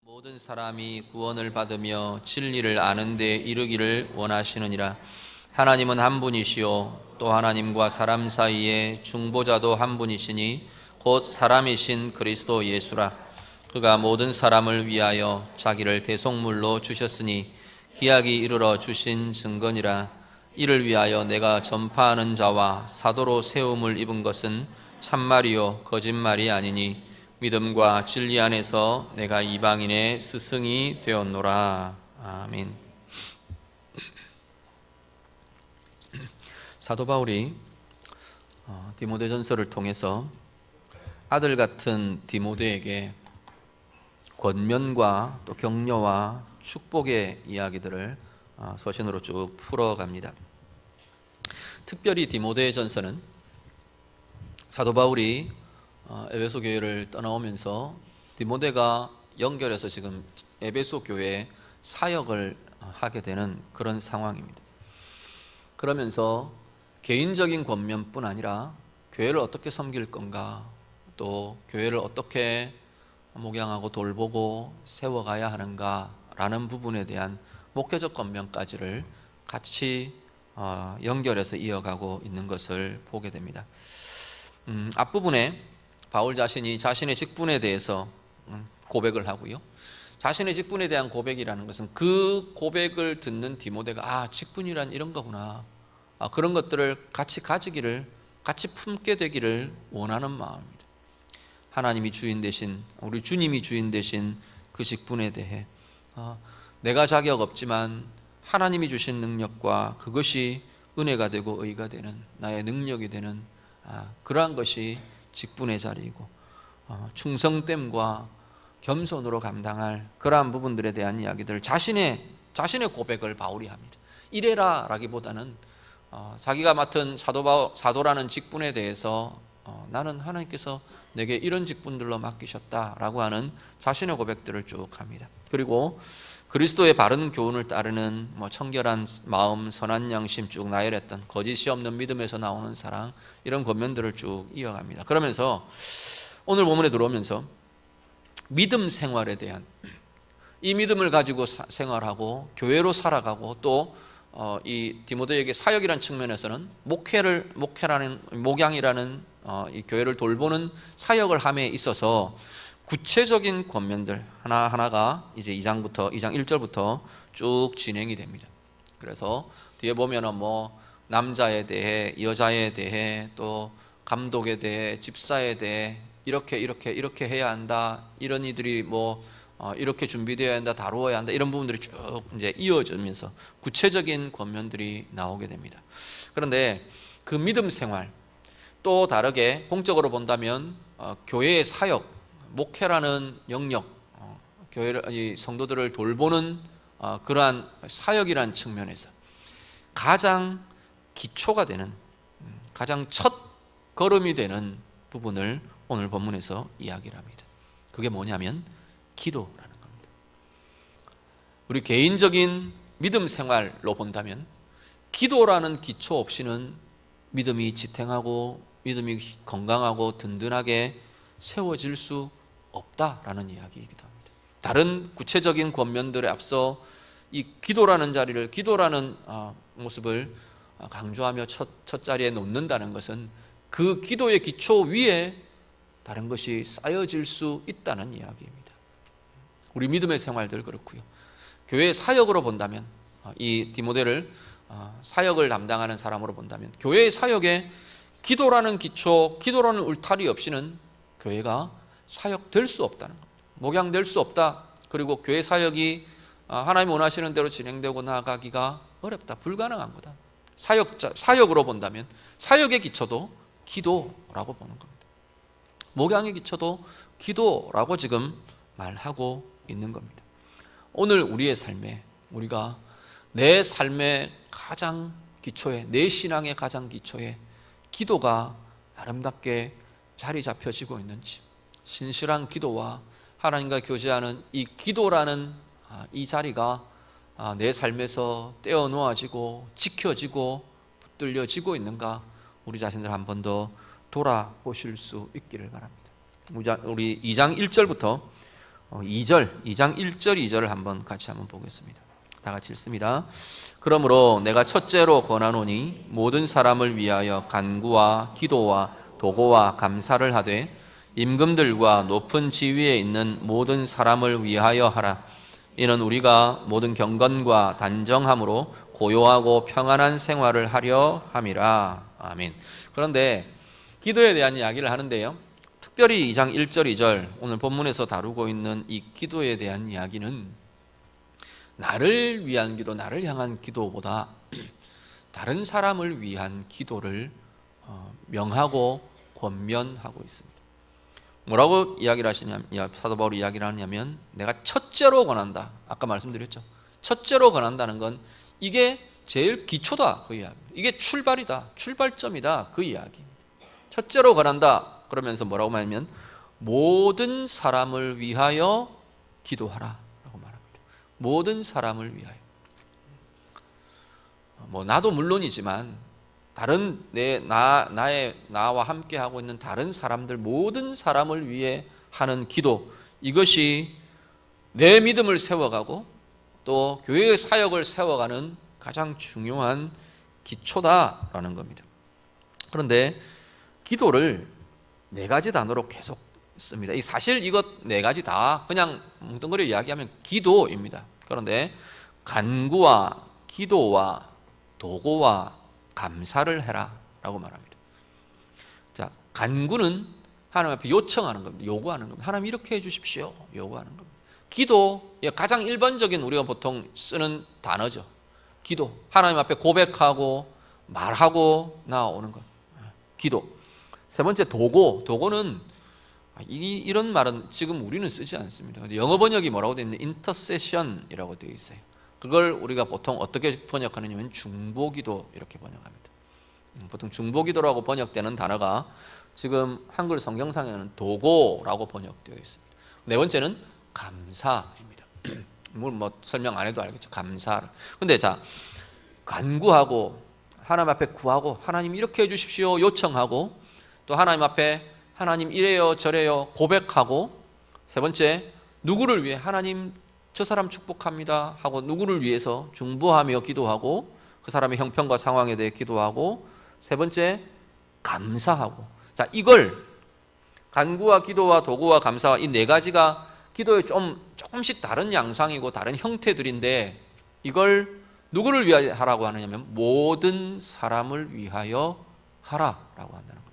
모든 사람이 구원을 받으며 진리를 아는 데 이르기를 원하시느니라. 하나님은 한 분이시요 또 하나님과 사람 사이에 중보자도 한 분이시니 곧 사람이신 그리스도 예수라. 그가 모든 사람을 위하여 자기를 대속물로 주셨으니 기약이 이르러 주신 증거니라. 이를 위하여 내가 전파하는 자와 사도로 세움을 입은 것은 참말이요 거짓말이 아니니 믿음과 진리 안에서 내가 이방인의 스승이 되었노라. 아멘. 사도 바울이 디모데전서를 통해서 아들 같은 디모데에게 권면과 또 격려와 축복의 이야기들을 서신으로 쭉 풀어갑니다. 특별히 디모데전서는 사도 바울이 에베소 교회를 떠나오면서 디모데가 연결해서 지금 에베소 교회에 사역을 하게 되는 그런 상황입니다. 그러면서 개인적인 권면뿐 아니라 교회를 어떻게 섬길 건가, 또 교회를 어떻게 목양하고 돌보고 세워가야 하는가라는 부분에 대한 목회적 권면까지를 같이 연결해서 이어가고 있는 것을 보게 됩니다. 앞부분에 바울 자신이 자신의 직분에 대해서 고백을 하고요. 자신의 직분에 대한 고백이라는 것은 그 고백을 듣는 디모데가 직분이란 이런 거구나, 그런 것들을 같이 가지기를, 같이 품게 되기를 원하는 마음입니다. 하나님이 주인 되신, 우리 주님이 주인 되신 그 직분에 대해 내가 자격 없지만 하나님이 주신 능력과 그것이 은혜가 되고 의가 되는, 나의 능력이 되는 그러한 것이 직분의 자리이고 충성됨과 겸손으로 감당할 그러한 부분들에 대한 이야기들, 자신의 고백을 바울이 합니다. 이래라 라기보다는 자기가 맡은 사도라는 직분에 대해서 나는 하나님께서 내게 이런 직분들로 맡기셨다라고 하는 자신의 고백들을 쭉 합니다. 그리고 그리스도의 바른 교훈을 따르는 청결한 마음, 선한 양심 쭉 나열했던 거짓이 없는 믿음에서 나오는 사랑, 이런 권면들을 쭉 이어갑니다. 그러면서 오늘 본문에 들어오면서 믿음 생활에 대한, 이 믿음을 가지고 생활하고 교회로 살아가고 또 이 디모데에게 사역이라는 측면에서는 목양이라는 이 교회를 돌보는 사역을 함에 있어서 구체적인 권면들 하나하나가 이제 2장 1절부터 쭉 진행이 됩니다. 그래서 뒤에 보면은 남자에 대해, 여자에 대해, 또 감독에 대해, 집사에 대해 이렇게 해야 한다, 이런 이들이 이렇게 준비되어야 한다, 다루어야 한다, 이런 부분들이 쭉 이제 이어지면서 구체적인 권면들이 나오게 됩니다. 그런데 그 믿음 생활, 또 다르게 공적으로 본다면 교회의 사역, 목회라는 영역, 교회를, 성도들을 돌보는 그러한 사역이라는 측면에서 가장 기초가 되는, 가장 첫 걸음이 되는 부분을 오늘 본문에서 이야기를 합니다. 그게 뭐냐면 기도라는 겁니다. 우리 개인적인 믿음 생활로 본다면 기도라는 기초 없이는 믿음이 지탱하고 믿음이 건강하고 든든하게 세워질 수 없다라는 이야기이기도 합니다. 다른 구체적인 권면들에 앞서 이 기도라는 자리를, 기도라는 모습을 강조하며 첫 자리에 놓는다는 것은 그 기도의 기초 위에 다른 것이 쌓여질 수 있다는 이야기입니다. 우리 믿음의 생활들 그렇고요. 교회 사역으로 본다면, 이 디모데를 사역을 담당하는 사람으로 본다면 교회의 사역에 기도라는 기초, 기도라는 울타리 없이는 교회가 사역될 수 없다는 겁니다. 목양될 수 없다. 그리고 교회 사역이 하나님 원하시는 대로 진행되고 나가기가 어렵다, 불가능한 거다. 사역으로 본다면 사역의 기초도 기도라고 보는 겁니다. 목양의 기초도 기도라고 지금 말하고 있는 겁니다. 오늘 우리의 삶에, 우리가 내 삶의 가장 기초에, 내 신앙의 가장 기초에 기도가 아름답게 자리 잡혀지고 있는지, 신실한 기도와 하나님과 교제하는 이 기도라는 이 자리가 내 삶에서 떼어놓아지고 지켜지고 붙들려지고 있는가, 우리 자신들 한 번 더 돌아보실 수 있기를 바랍니다. 우리 2장 1절부터 2장 1절 2절을 같이 한번 보겠습니다. 다 같이 읽습니다. 그러므로 내가 첫째로 권하노니 모든 사람을 위하여 간구와 기도와 도고와 감사를 하되 임금들과 높은 지위에 있는 모든 사람을 위하여 하라. 이는 우리가 모든 경건과 단정함으로 고요하고 평안한 생활을 하려 함이라. 아멘. 그런데 기도에 대한 이야기를 하는데요, 특별히 2장 1절 2절 오늘 본문에서 다루고 있는 이 기도에 대한 이야기는 나를 위한 기도, 나를 향한 기도보다 다른 사람을 위한 기도를 명하고 권면하고 있습니다. 뭐라고 이야기를 하시냐면, 사도 바울이 이야기를 하냐면, 내가 첫째로 권한다. 아까 말씀드렸죠. 첫째로 권한다는 건 이게 제일 기초다, 그 이야기. 이게 출발이다, 출발점이다, 그 이야기. 첫째로 권한다 그러면서 뭐라고 말하면 모든 사람을 위하여 기도하라 라고 말합니다. 모든 사람을 위하여. 나도 물론이지만 다른 나와 함께 하고 있는 다른 사람들, 모든 사람을 위해 하는 기도, 이것이 내 믿음을 세워가고 또 교회의 사역을 세워가는 가장 중요한 기초다라는 겁니다. 그런데 기도를 4가지 단어로 계속 씁니다. 사실 이것 4가지 다 그냥 뭉뚱그려 이야기하면 기도입니다. 그런데 간구와 기도와 도고와 감사를 해라 라고 말합니다. 자, 간구는 하나님 앞에 요청하는 겁니다. 요구하는 겁니다. 하나님 이렇게 해주십시오, 요구하는 겁니다. 기도, 가장 일반적인 우리가 보통 쓰는 단어죠. 기도, 하나님 앞에 고백하고 말하고 나오는 것, 기도. 세 번째 도고, 도고는 이런 말은 지금 우리는 쓰지 않습니다. 영어 번역이 뭐라고 되어 있는데 인터세션이라고 되어 있어요. 그걸 우리가 보통 어떻게 번역하느냐면 중보기도 이렇게 번역합니다. 보통 중보기도라고 번역되는 단어가 지금 한글 성경상에는 도고라고 번역되어 있습니다. 네 번째는 감사입니다. 뭐 설명 안 해도 알겠죠. 감사. 근데 자, 간구하고 하나님 앞에 구하고 하나님 이렇게 해주십시오 요청하고 또 하나님 앞에 하나님 이래요 저래요 고백하고, 세 번째 누구를 위해 하나님 저 사람 축복합니다 하고 누구를 위해서 중보하며 기도하고 그 사람의 형편과 상황에 대해 기도하고, 세 번째 감사하고. 자, 이걸 간구와 기도와 도구와 감사와 이 4가지가 기도의 조금씩 다른 양상이고 다른 형태들인데, 이걸 누구를 위하여 하라고 하느냐면 모든 사람을 위하여 하라라고 한다는 겁니다.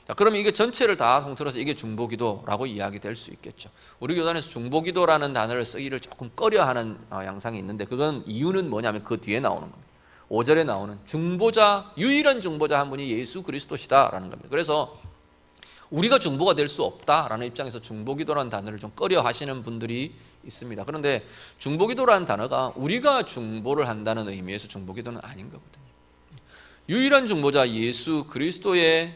자, 그러면 이게 전체를 다 통틀어서 이게 중보기도라고 이야기될 수 있겠죠. 우리 교단에서 중보기도라는 단어를 쓰기를 조금 꺼려하는 양상이 있는데, 그건 이유는 뭐냐면 그 뒤에 나오는 겁니다. 5절에 나오는 중보자, 유일한 중보자 한 분이 예수 그리스도시다라는 겁니다. 그래서 우리가 중보가 될 수 없다라는 입장에서 중보기도라는 단어를 좀 꺼려하시는 분들이 있습니다. 그런데 중보기도라는 단어가 우리가 중보를 한다는 의미에서 중보기도는 아닌 거거든요. 유일한 중보자 예수 그리스도의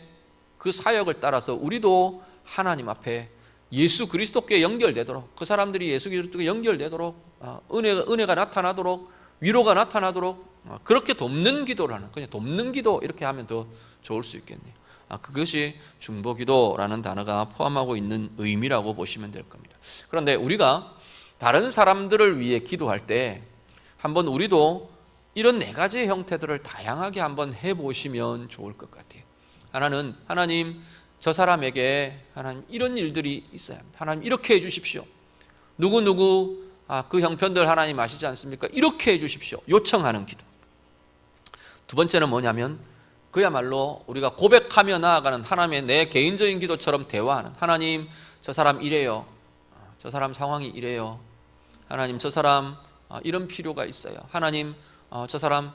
그 사역을 따라서 우리도 하나님 앞에 예수 그리스도께 연결되도록, 그 사람들이 예수 그리스도께 연결되도록, 은혜가 나타나도록, 위로가 나타나도록 그렇게 돕는 기도를 하는, 그냥 돕는 기도 이렇게 하면 더 좋을 수 있겠네요. 그것이 중보기도라는 단어가 포함하고 있는 의미라고 보시면 될 겁니다. 그런데 우리가 다른 사람들을 위해 기도할 때 한번 우리도 이런 4가지의 형태들을 다양하게 한번 해보시면 좋을 것 같아요. 하나는 하나님 저 사람에게 하나님 이런 일들이 있어야 합니다. 하나님 이렇게 해주십시오. 누구누구 그 형편들 하나님 아시지 않습니까? 이렇게 해주십시오. 요청하는 기도. 두 번째는 뭐냐면 그야말로 우리가 고백하며 나아가는 하나님의 내 개인적인 기도처럼 대화하는, 하나님 저 사람 이래요, 저 사람 상황이 이래요, 하나님 저 사람 이런 필요가 있어요, 하나님 저 사람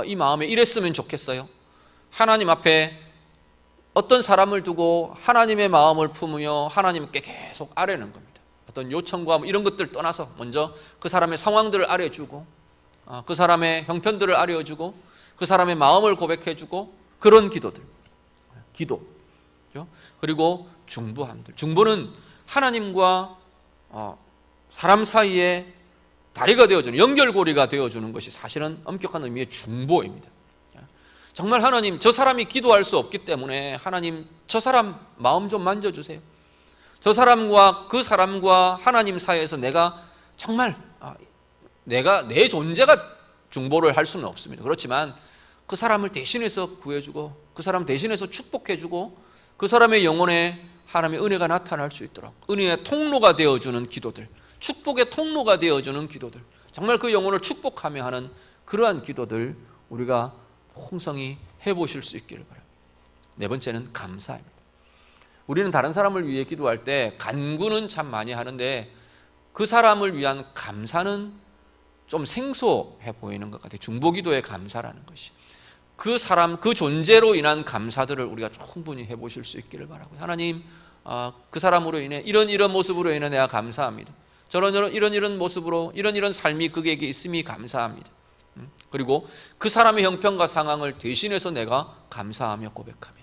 이 마음에 이랬으면 좋겠어요. 하나님 앞에 어떤 사람을 두고 하나님의 마음을 품으며 하나님께 계속 아뢰는 겁니다. 어떤 요청과 이런 것들 떠나서 먼저 그 사람의 상황들을 아뢰주고 그 사람의 형편들을 아뢰어주고 그 사람의 마음을 고백해주고, 그런 기도들, 기도. 그리고 중보함들. 중보는 하나님과 사람 사이에 다리가 되어주는, 연결고리가 되어주는 것이 사실은 엄격한 의미의 중보입니다. 정말 하나님 저 사람이 기도할 수 없기 때문에 하나님 저 사람 마음 좀 만져주세요. 저 사람과 그 사람과 하나님 사이에서 내가 정말 내가 내 존재가 중보를 할 수는 없습니다. 그렇지만 그 사람을 대신해서 구해주고 그 사람 대신해서 축복해주고 그 사람의 영혼에 하나님의 은혜가 나타날 수 있도록 은혜의 통로가 되어주는 기도들, 축복의 통로가 되어주는 기도들, 정말 그 영혼을 축복하며 하는 그러한 기도들 우리가 풍성히 해보실 수 있기를 바랍니다. 네 번째는 감사입니다. 우리는 다른 사람을 위해 기도할 때 간구는 참 많이 하는데 그 사람을 위한 감사는 좀 생소해 보이는 것 같아요. 중보기도의 감사라는 것이 그 사람, 그 존재로 인한 감사들을 우리가 충분히 해보실 수 있기를 바라고요. 하나님, 그 사람으로 인해 이런 모습으로 인해 내가 감사합니다. 이런 모습으로 이런 삶이 그에게 있음이 감사합니다. 그리고 그 사람의 형편과 상황을 대신해서 내가 감사하며 고백하며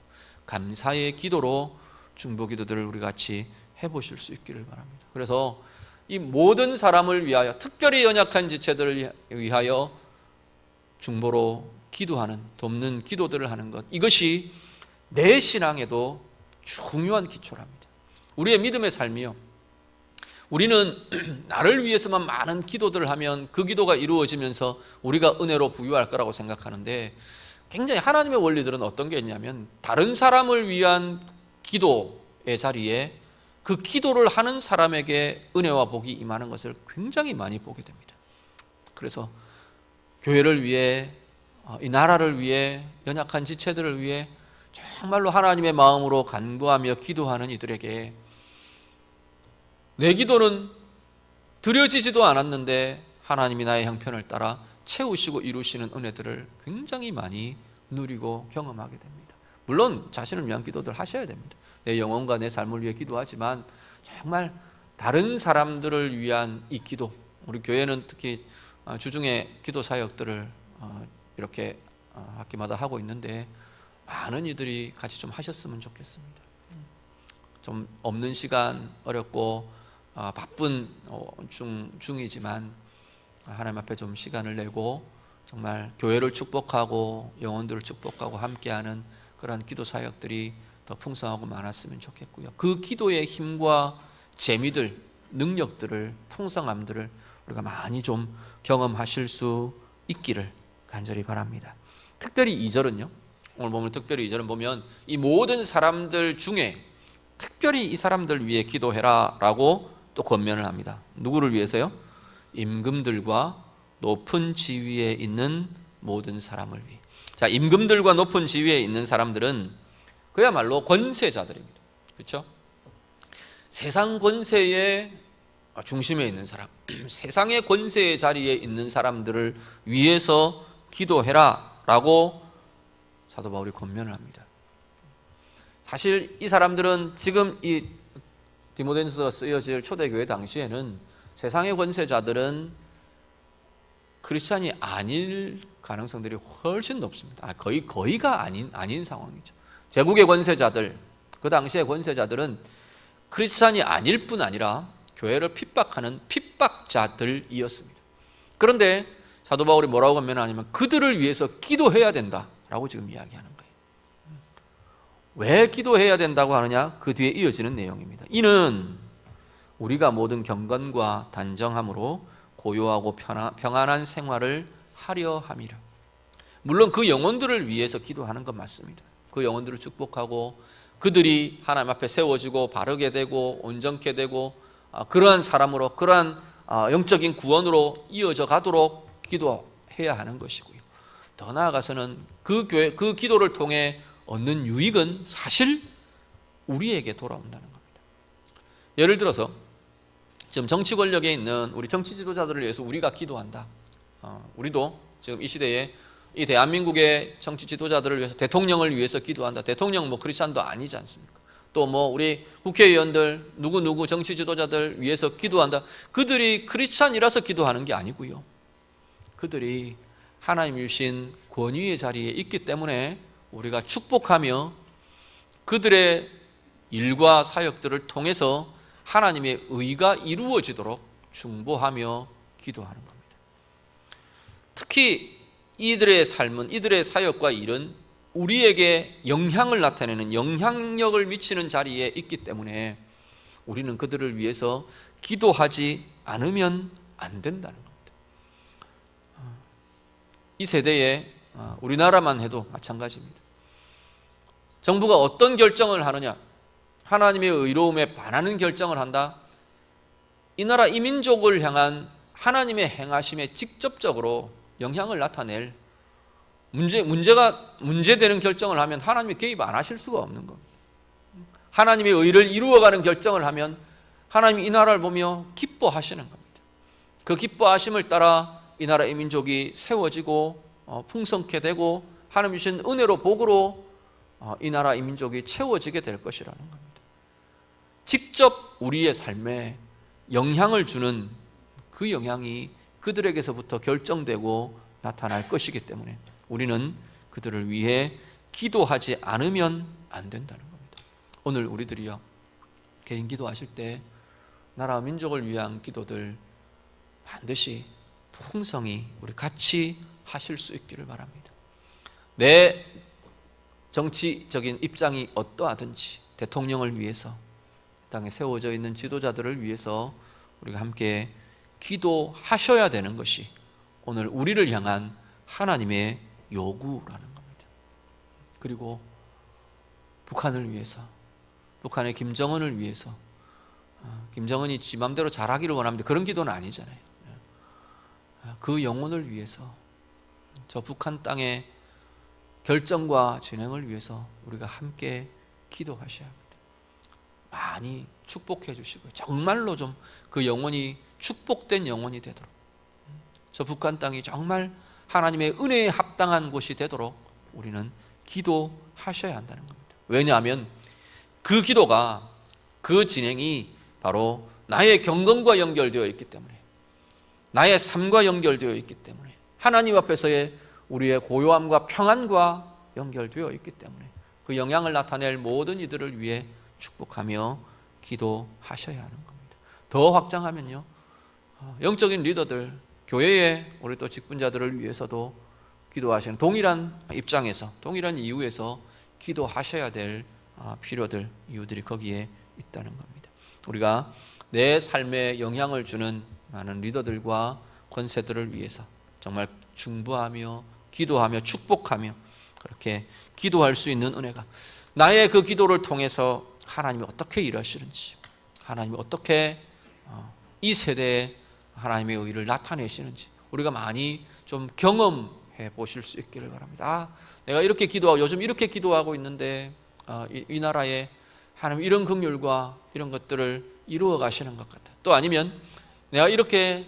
감사의 기도로 중보기도들을 우리 같이 해보실 수 있기를 바랍니다. 그래서 이 모든 사람을 위하여, 특별히 연약한 지체들을 위하여 중보로 기도하는, 돕는 기도들을 하는 것, 이것이 내 신앙에도 중요한 기초랍니다. 우리의 믿음의 삶이요, 우리는 나를 위해서만 많은 기도들을 하면 그 기도가 이루어지면서 우리가 은혜로 부유할 거라고 생각하는데, 굉장히 하나님의 원리들은 어떤 게 있냐면 다른 사람을 위한 기도의 자리에 그 기도를 하는 사람에게 은혜와 복이 임하는 것을 굉장히 많이 보게 됩니다. 그래서 교회를 위해, 이 나라를 위해, 연약한 지체들을 위해 정말로 하나님의 마음으로 간구하며 기도하는 이들에게 내 기도는 드려지지도 않았는데 하나님이 나의 형편을 따라 채우시고 이루시는 은혜들을 굉장히 많이 누리고 경험하게 됩니다. 물론 자신을 위한 기도들 하셔야 됩니다. 내 영혼과 내 삶을 위해 기도하지만 정말 다른 사람들을 위한 이 기도, 우리 교회는 특히 주중에 기도 사역들을 이렇게 학기마다 하고 있는데 많은 이들이 같이 좀 하셨으면 좋겠습니다. 좀 없는 시간, 어렵고 바쁜 중이지만 하나님 앞에 좀 시간을 내고 정말 교회를 축복하고 영혼들을 축복하고 함께하는 그런 기도 사역들이 더 풍성하고 많았으면 좋겠고요. 그 기도의 힘과 재미들, 능력들을, 풍성함들을 우리가 많이 좀 경험하실 수 있기를 간절히 바랍니다. 특별히 2절은요, 오늘 보면 특별히 2절은 보면 이 모든 사람들 중에 특별히 이 사람들 위해 기도해라 라고 또 권면을 합니다. 누구를 위해서요? 임금들과 높은 지위에 있는 모든 사람을 위해. 자, 임금들과 높은 지위에 있는 사람들은 그야말로 권세자들입니다. 그렇죠? 세상 권세의 중심에 있는 사람, 세상의 권세의 자리에 있는 사람들을 위해서 기도해라 라고 사도 바울이 권면을 합니다. 사실 이 사람들은 지금 이 디모데전서가 쓰여질 초대교회 당시에는 세상의 권세자들은 크리스찬이 아닐 가능성들이 훨씬 높습니다. 거의가 아닌 상황이죠. 제국의 권세자들, 그 당시의 권세자들은 크리스찬이 아닐 뿐 아니라 교회를 핍박하는 핍박자들이었습니다. 그런데 사도 바울이 뭐라고 권면하냐면 그들을 위해서 기도해야 된다라고 지금 이야기하는 거예요. 왜 기도해야 된다고 하느냐? 그 뒤에 이어지는 내용입니다. 이는 우리가 모든 경건과 단정함으로 고요하고 평안한 생활을 하려 함이라. 물론 그 영혼들을 위해서 기도하는 건 맞습니다. 그 영혼들을 축복하고 그들이 하나님 앞에 세워지고 바르게 되고 온전케 되고 그러한 사람으로, 그러한 영적인 구원으로 이어져 가도록 기도해야 하는 것이고요. 더 나아가서는 그 기도를 통해 얻는 유익은 사실 우리에게 돌아온다는 겁니다. 예를 들어서 지금 정치 권력에 있는 우리 정치 지도자들을 위해서 우리가 기도한다. 우리도 지금 이 시대에 이 대한민국의 정치 지도자들을 위해서, 대통령을 위해서 기도한다. 대통령 뭐 크리스찬도 아니지 않습니까? 또 뭐 우리 국회의원들, 누구 정치 지도자들 위해서 기도한다. 그들이 크리스찬이라서 기도하는 게 아니고요. 그들이 하나님 주신 권위의 자리에 있기 때문에 우리가 축복하며 그들의 일과 사역들을 통해서 하나님의 의가 이루어지도록 중보하며 기도하는 겁니다. 특히 이들의 삶은, 이들의 사역과 일은 우리에게 영향을 나타내는, 영향력을 미치는 자리에 있기 때문에 우리는 그들을 위해서 기도하지 않으면 안 된다는 겁니다. 이 세대에 우리나라만 해도 마찬가지입니다. 정부가 어떤 결정을 하느냐, 하나님의 의로움에 반하는 결정을 한다. 이 나라 이민족을 향한 하나님의 행하심에 직접적으로 영향을 나타낼 문제되는 결정을 하면 하나님이 개입 안 하실 수가 없는 겁니다. 하나님의 의를 이루어가는 결정을 하면 하나님이 이 나라를 보며 기뻐하시는 겁니다. 그 기뻐하심을 따라 이 나라 이민족이 세워지고 풍성케 되고 하나님 주신 은혜로 복으로 이 나라 이민족이 채워지게 될 것이라는 겁니다. 직접 우리의 삶에 영향을 주는 그 영향이 그들에게서부터 결정되고 나타날 것이기 때문에 우리는 그들을 위해 기도하지 않으면 안 된다는 겁니다. 오늘 우리들이요, 개인 기도하실 때 나라와 민족을 위한 기도들 반드시 풍성히 우리 같이 하실 수 있기를 바랍니다. 내 정치적인 입장이 어떠하든지 대통령을 위해서, 땅에 세워져 있는 지도자들을 위해서 우리가 함께 기도하셔야 되는 것이 오늘 우리를 향한 하나님의 요구라는 겁니다. 그리고 북한을 위해서, 북한의 김정은을 위해서, 김정은이 지 맘대로 잘하기를 원합니다. 그런 기도는 아니잖아요. 그 영혼을 위해서, 저 북한 땅의 결정과 진행을 위해서 우리가 함께 기도하셔야 합니다. 많이 축복해 주시고요. 정말로 좀 그 영혼이 축복된 영혼이 되도록, 저 북한 땅이 정말 하나님의 은혜에 합당한 곳이 되도록 우리는 기도하셔야 한다는 겁니다. 왜냐하면 그 기도가, 그 진행이 바로 나의 경건과 연결되어 있기 때문에, 나의 삶과 연결되어 있기 때문에, 하나님 앞에서의 우리의 고요함과 평안과 연결되어 있기 때문에 그 영향을 나타낼 모든 이들을 위해 축복하며 기도하셔야 하는 겁니다. 더 확장하면요, 영적인 리더들, 교회의 우리 또 직분자들을 위해서도 기도하시는 동일한 입장에서, 동일한 이유에서 기도하셔야 될 필요들, 이유들이 거기에 있다는 겁니다. 우리가 내 삶에 영향을 주는 많은 리더들과 권세들을 위해서 정말 중보하며 기도하며 축복하며 그렇게 기도할 수 있는 은혜가, 나의 그 기도를 통해서 하나님이 어떻게 일하시는지, 하나님이 어떻게 이 세대에 하나님의 의를 나타내시는지 우리가 많이 좀 경험해 보실 수 있기를 바랍니다. 내가 이렇게 기도하고 요즘 이렇게 기도하고 있는데 이 나라에 하나님 이런 긍휼과 이런 것들을 이루어 가시는 것 같다. 또 아니면 내가 이렇게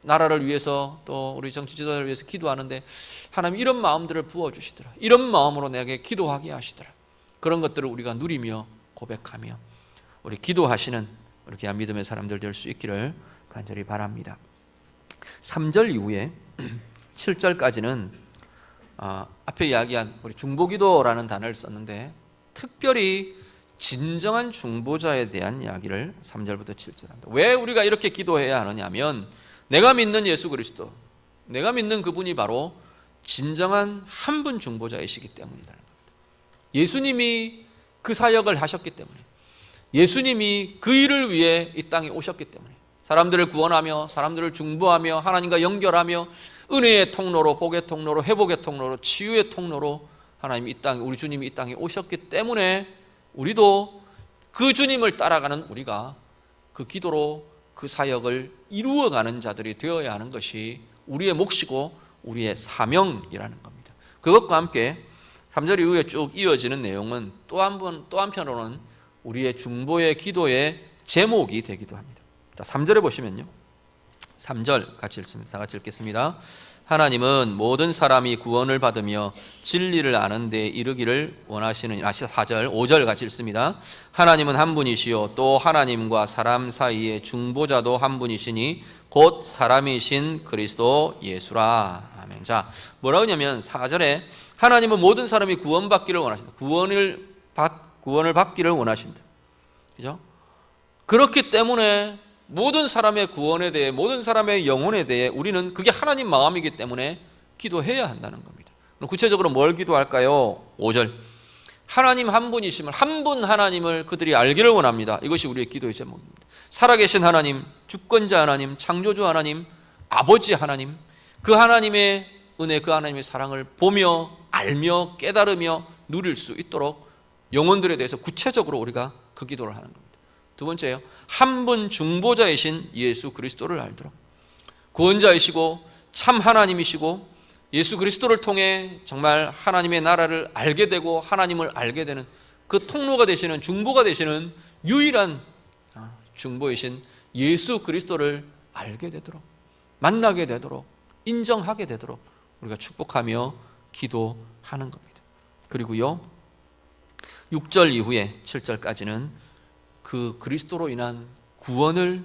나라를 위해서 또 우리 정치 지도자를 위해서 기도하는데 하나님 이런 마음들을 부어주시더라, 이런 마음으로 내게 기도하게 하시더라. 그런 것들을 우리가 누리며 고백하며 우리 기도하시는 우리 귀한 믿음의 사람들 될 수 있기를 간절히 바랍니다. 3절 이후에 7절까지는 앞에 이야기한 우리 중보기도라는 단어를 썼는데 특별히 진정한 중보자에 대한 이야기를 3절부터 7절 합니다. 왜 우리가 이렇게 기도해야 하느냐면 내가 믿는 예수 그리스도, 내가 믿는 그분이 바로 진정한 한 분 중보자이시기 때문이라는 겁니다. 예수님이 그 사역을 하셨기 때문에, 예수님이 그 일을 위해 이 땅에 오셨기 때문에, 사람들을 구원하며 사람들을 중보하며 하나님과 연결하며 은혜의 통로로, 복의 통로로, 회복의 통로로, 치유의 통로로 하나님 이 땅에, 우리 주님이 이 땅에 오셨기 때문에 우리도 그 주님을 따라가는 우리가 그 기도로 그 사역을 이루어가는 자들이 되어야 하는 것이 우리의 몫이고 우리의 사명이라는 겁니다. 그것과 함께 3절 이후에 쭉 이어지는 내용은 또 한편으로는 우리의 중보의 기도의 제목이 되기도 합니다. 자, 3절에 보시면요, 3절 같이 읽습니다. 다 같이 읽겠습니다. 하나님은 모든 사람이 구원을 받으며 진리를 아는 데 이르기를 원하시는, 4절, 5절 같이 읽습니다. 하나님은 한 분이시요 또 하나님과 사람 사이의 중보자도 한 분이시니 곧 사람이신 그리스도 예수라. 아멘. 자, 뭐라고 하냐면 4절에 하나님은 모든 사람이 구원받기를 원하신다. 구원을 받기를 원하신다. 그죠? 그렇기 때문에 모든 사람의 구원에 대해, 모든 사람의 영혼에 대해 우리는 그게 하나님 마음이기 때문에 기도해야 한다는 겁니다. 그럼 구체적으로 뭘 기도할까요? 5절. 하나님 한 분이심을, 한 분 하나님을 그들이 알기를 원합니다. 이것이 우리의 기도의 제목입니다. 살아계신 하나님, 주권자 하나님, 창조주 하나님, 아버지 하나님, 그 하나님의 은혜, 그 하나님의 사랑을 보며 알며 깨달으며 누릴 수 있도록 영혼들에 대해서 구체적으로 우리가 그 기도를 하는 겁니다. 두 번째요, 한 분 중보자이신 예수 그리스도를 알도록. 구원자이시고 참 하나님이시고 예수 그리스도를 통해 정말 하나님의 나라를 알게 되고 하나님을 알게 되는 그 통로가 되시는, 중보가 되시는 유일한 중보이신 예수 그리스도를 알게 되도록, 만나게 되도록, 인정하게 되도록 우리가 축복하며 기도하는 겁니다. 그리고요, 6절 이후에 7절까지는 그 그리스도로 인한 구원을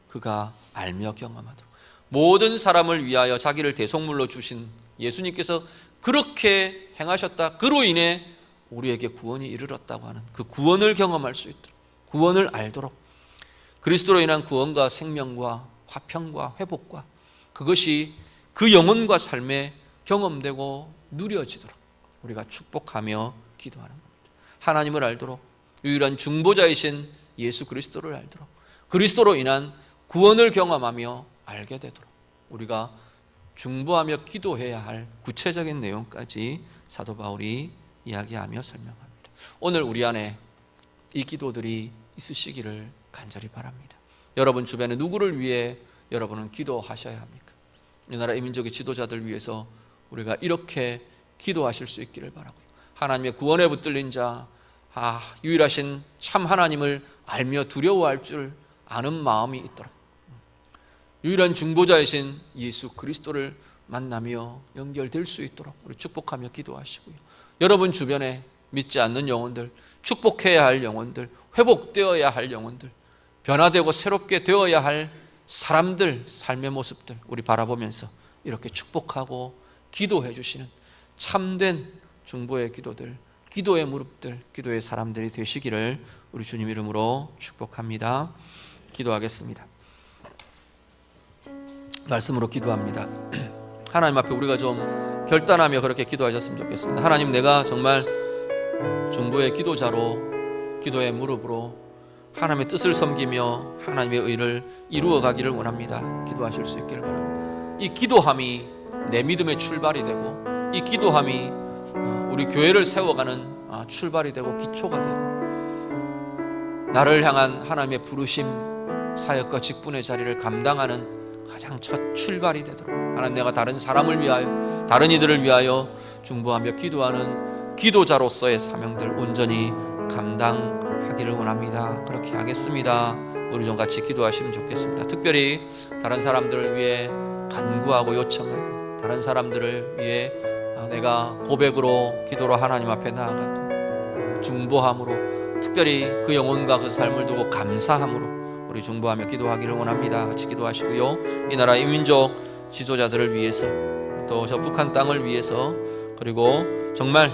그가 알며 경험하도록, 모든 사람을 위하여 자기를 대속물로 주신 예수님께서 그렇게 행하셨다, 그로 인해 우리에게 구원이 이르렀다고 하는 그 구원을 경험할 수 있도록, 구원을 알도록, 그리스도로 인한 구원과 생명과 화평과 회복과 그것이 그 영혼과 삶에 경험되고 누려지도록 우리가 축복하며 기도하는 겁니다. 하나님을 알도록, 유일한 중보자이신 예수 그리스도를 알도록, 그리스도로 인한 구원을 경험하며 알게 되도록 우리가 중보하며 기도해야 할 구체적인 내용까지 사도 바울이 이야기하며 설명합니다. 오늘 우리 안에 이 기도들이 있으시기를 간절히 바랍니다. 여러분 주변에 누구를 위해 여러분은 기도하셔야 합니까? 이 나라 이민족의 지도자들 위해서 우리가 이렇게 기도하실 수 있기를 바라고요. 하나님의 구원에 붙들린 자, 유일하신 참 하나님을 알며 두려워할 줄 아는 마음이 있도록, 유일한 중보자이신 예수 그리스도를 만나며 연결될 수 있도록 우리 축복하며 기도하시고요. 여러분 주변에 믿지 않는 영혼들, 축복해야 할 영혼들, 회복되어야 할 영혼들, 변화되고 새롭게 되어야 할 사람들, 삶의 모습들 우리 바라보면서 이렇게 축복하고 기도해 주시는 참된 중보의 기도들, 기도의 무릎들, 기도의 사람들이 되시기를 우리 주님 이름으로 축복합니다. 기도하겠습니다. 말씀으로 기도합니다. 하나님 앞에 우리가 좀 결단하며 그렇게 기도하셨으면 좋겠습니다. 하나님, 내가 정말 중보의 기도자로, 기도의 무릎으로 하나님의 뜻을 섬기며 하나님의 의를 이루어 가기를 원합니다. 기도하실 수 있기를 바랍니다. 이 기도함이 내 믿음의 출발이 되고, 이 기도함이 우리 교회를 세워가는 출발이 되고 기초가 되고, 나를 향한 하나님의 부르심, 사역과 직분의 자리를 감당하는 가장 첫 출발이 되도록 하나님, 내가 다른 사람을 위하여, 다른 이들을 위하여 중보하며 기도하는 기도자로서의 사명들 온전히 감당하기를 원합니다. 그렇게 하겠습니다. 우리 좀 같이 기도하시면 좋겠습니다. 특별히 다른 사람들을 위해 간구하고 요청하고, 다른 사람들을 위해 내가 고백으로, 기도로 하나님 앞에 나아가고, 중보함으로, 특별히 그 영혼과 그 삶을 두고 감사함으로 우리 중보하며 기도하기를 원합니다. 같이 기도하시고요. 이 나라 이민족 지도자들을 위해서, 또 저 북한 땅을 위해서, 그리고 정말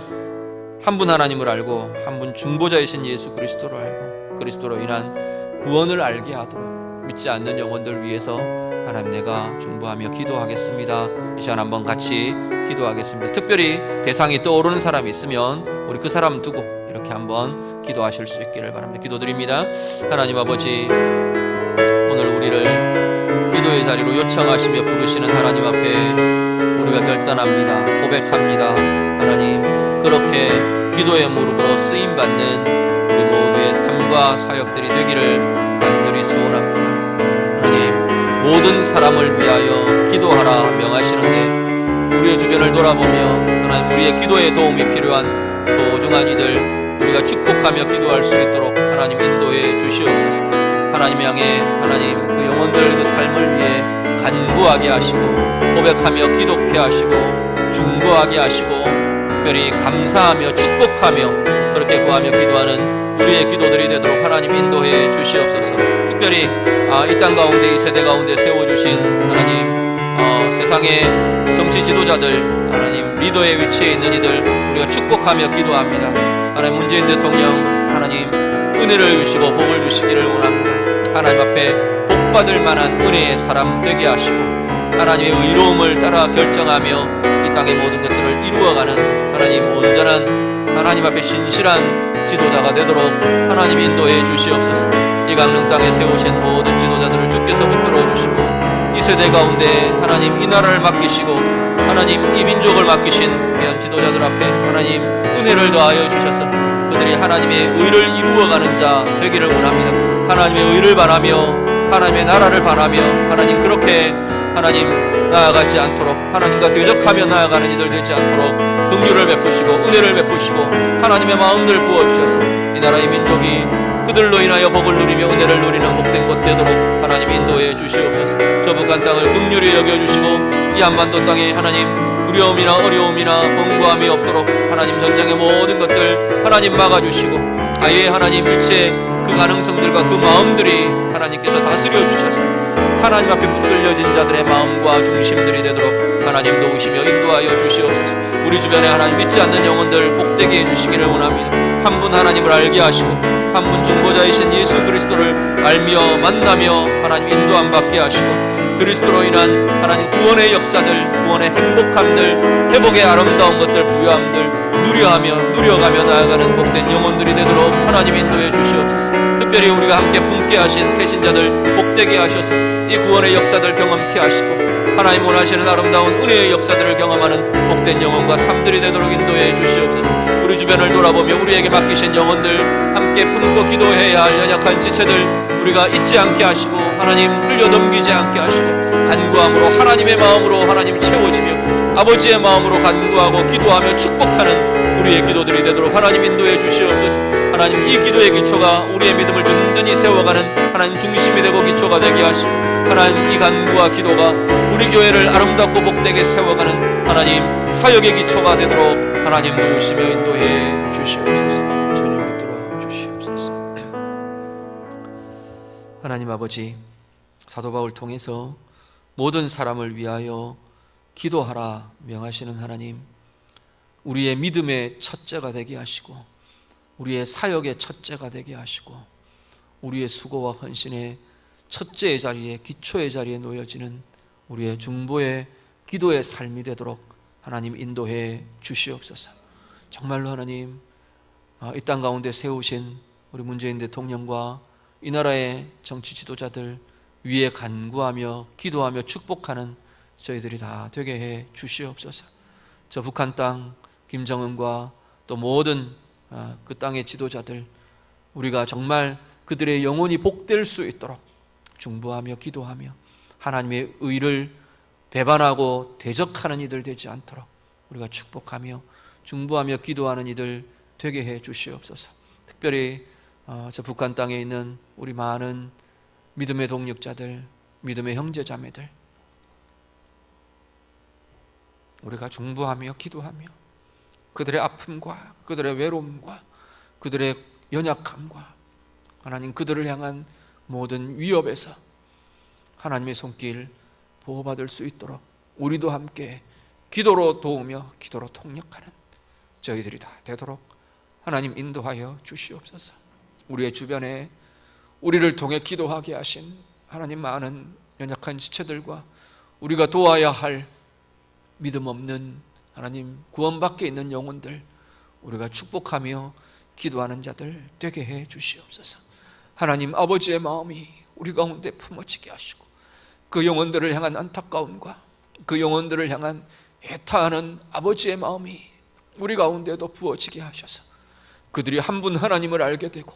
한 분 하나님을 알고 한 분 중보자이신 예수 그리스도를 알고 그리스도로 인한 구원을 알게 하도록 믿지 않는 영혼들 위해서 하나님, 내가 중보하며 기도하겠습니다. 이 시간 한번 같이 기도하겠습니다. 특별히 대상이 떠오르는 사람이 있으면 우리 그 사람 두고 이렇게 한번 기도하실 수 있기를 바랍니다. 기도드립니다. 하나님 아버지, 오늘 우리를 기도의 자리로 요청하시며 부르시는 하나님 앞에 우리가 결단합니다. 고백합니다. 하나님, 그렇게 기도의 무릎으로 쓰임받는 우리 모두의 삶과 사역들이 되기를 간절히 소원합니다. 하나님, 모든 사람을 위하여 기도하라 명하시는데 우리의 주변을 돌아보며 하나님, 우리의 기도에 도움이 필요한 소중한 이들 우리가 축복하며 기도할 수 있도록 하나님 인도해 주시옵소서. 하나님 향해 하나님 그 영혼들 그 삶을 위해 간구하게 하시고, 고백하며 기도케 하시고, 중보하게 하시고, 특별히 감사하며 축복하며 그렇게 구하며 기도하는 우리의 기도들이 되도록 하나님 인도해 주시옵소서. 특별히 이 땅 가운데, 이 세대 가운데 세워주신 하나님, 세상의 정치 지도자들, 하나님 리더의 위치에 있는 이들 우리가 축복하며 기도합니다. 하나님, 문재인 대통령 하나님 은혜를 주시고 복을 주시기를 원합니다. 하나님 앞에 복받을 만한 은혜의 사람 되게 하시고, 하나님의 의로움을 따라 결정하며 이 땅의 모든 것들을 이루어가는 하나님 온전한 하나님 앞에 신실한 지도자가 되도록 하나님 인도해 주시옵소서. 이 강릉 땅에 세우신 모든 지도자들을 주께서 붙들어 주시고 이 세대 가운데 하나님 이 나라를 맡기시고 하나님 이 민족을 맡기신 귀한 지도자들 앞에 하나님 은혜를 더하여 주셔서 그들이 하나님의 의를 이루어가는 자 되기를 원합니다. 하나님의 의를 바라며 하나님의 나라를 바라며 하나님 그렇게 하나님 나아가지 않도록 하나님과 대적하며 나아가는 이들 되지 않도록 긍휼을 베푸시고 은혜를 베푸시고 하나님의 마음들 부어주셔서 이 나라의 민족이 그들로 인하여 복을 누리며 은혜를 누리는 복된 곳 되도록 하나님 인도해 주시옵소서. 저 북한 땅을 긍휼히 여겨주시고 이 한반도 땅에 하나님 두려움이나 어려움이나 번거함이 없도록 하나님 전쟁의 모든 것들 하나님 막아주시고 아예 하나님 일체 그 가능성들과 그 마음들이 하나님께서 다스려 주셔서 하나님 앞에 붙들려진 자들의 마음과 중심들이 되도록 하나님 도우시며 인도하여 주시옵소서. 우리 주변에 하나님 믿지 않는 영혼들 복되게 해주시기를 원합니다. 한 분 하나님을 알게 하시고 한 분 중보자이신 예수 그리스도를 알며 만나며 하나님 인도함 받게 하시고 그리스도로 인한 하나님 구원의 역사들, 구원의 행복함들, 회복의 아름다운 것들, 부유함들 누려가며 나아가는 복된 영혼들이 되도록 하나님 인도해 주시옵소서. 특별히 우리가 함께 품게 하신 태신자들 복되게 하셔서 이 구원의 역사들 경험케 하시고 하나님 원하시는 아름다운 은혜의 역사들을 경험하는 복된 영혼과 삶들이 되도록 인도해 주시옵소서. 우리 주변을 돌아보며 우리에게 맡기신 영혼들 함께 품고 기도해야 할 연약한 지체들 우리가 잊지 않게 하시고 하나님 흘려넘기지 않게 하시고 간구함으로 하나님의 마음으로 하나님 채워지며 아버지의 마음으로 간구하고 기도하며 축복하는 우리의 기도들이 되도록 하나님 인도해 주시옵소서. 하나님 이 기도의 기초가 우리의 믿음을 든든히 세워가는 하나님 중심이 되고 기초가 되게 하시고 하나님 이 간구와 기도가 우리 교회를 아름답고 복되게 세워가는 하나님 사역의 기초가 되도록 하나님 도우시며 인도해 주시옵소서. 주님 붙들어 주시옵소서. 하나님 아버지, 사도 바울 통해서 모든 사람을 위하여 기도하라 명하시는 하나님, 우리의 믿음의 첫째가 되게 하시고 우리의 사역의 첫째가 되게 하시고 우리의 수고와 헌신의 첫째의 자리에 기초의 자리에 놓여지는 우리의 중보의 기도의 삶이 되도록 하나님 인도해 주시옵소서. 정말로 하나님 이 땅 가운데 세우신 우리 문재인 대통령과 이 나라의 정치 지도자들 위에 간구하며 기도하며 축복하는 저희들이 다 되게 해 주시옵소서. 저 북한 땅 김정은과 또 모든 그 땅의 지도자들 우리가 정말 그들의 영혼이 복될 수 있도록 중보하며 기도하며 하나님의 의를 배반하고 대적하는 이들 되지 않도록 우리가 축복하며 중보하며 기도하는 이들 되게 해 주시옵소서. 특별히 저 북한 땅에 있는 우리 많은 믿음의 동력자들, 믿음의 형제자매들 우리가 중보하며 기도하며 그들의 아픔과 그들의 외로움과 그들의 연약함과 하나님 그들을 향한 모든 위협에서 하나님의 손길 보호받을 수 있도록 우리도 함께 기도로 도우며 기도로 통역하는 저희들이 다 되도록 하나님 인도하여 주시옵소서. 우리의 주변에 우리를 통해 기도하게 하신 하나님 많은 연약한 지체들과 우리가 도와야 할 믿음 없는 하나님 구원 밖에 있는 영혼들 우리가 축복하며 기도하는 자들 되게 해 주시옵소서. 하나님 아버지의 마음이 우리 가운데 품어지게 하시고 그 영혼들을 향한 안타까움과 그 영혼들을 향한 애타하는 아버지의 마음이 우리 가운데도 부어지게 하셔서 그들이 한 분 하나님을 알게 되고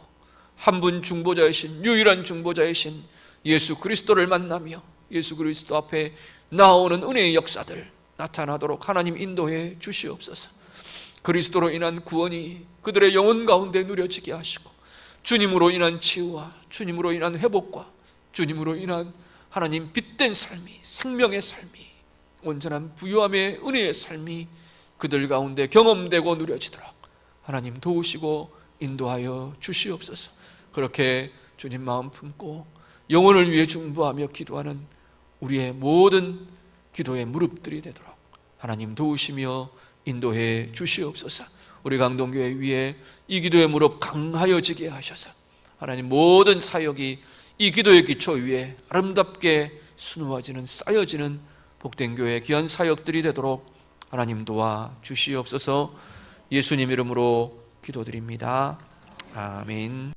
한 분 중보자이신 유일한 중보자이신 예수 그리스도를 만나며 예수 그리스도 앞에 나오는 은혜의 역사들 나타나도록 하나님 인도해 주시옵소서. 그리스도로 인한 구원이 그들의 영혼 가운데 누려지게 하시고 주님으로 인한 치유와 주님으로 인한 회복과 주님으로 인한 하나님 빛된 삶이 생명의 삶이 온전한 부유함의 은혜의 삶이 그들 가운데 경험되고 누려지도록 하나님 도우시고 인도하여 주시옵소서. 그렇게 주님 마음 품고 영혼을 위해 중보하며 기도하는 우리의 모든 기도의 무릎들이 되도록 하나님 도우시며 인도해 주시옵소서. 우리 강동교회 위에 이 기도의 무릎 강하여지게 하셔서 하나님 모든 사역이 이 기도의 기초 위에 아름답게 수놓아지는 쌓여지는 복된 교회 귀한 사역들이 되도록 하나님 도와 주시옵소서. 예수님 이름으로 기도드립니다. 아멘.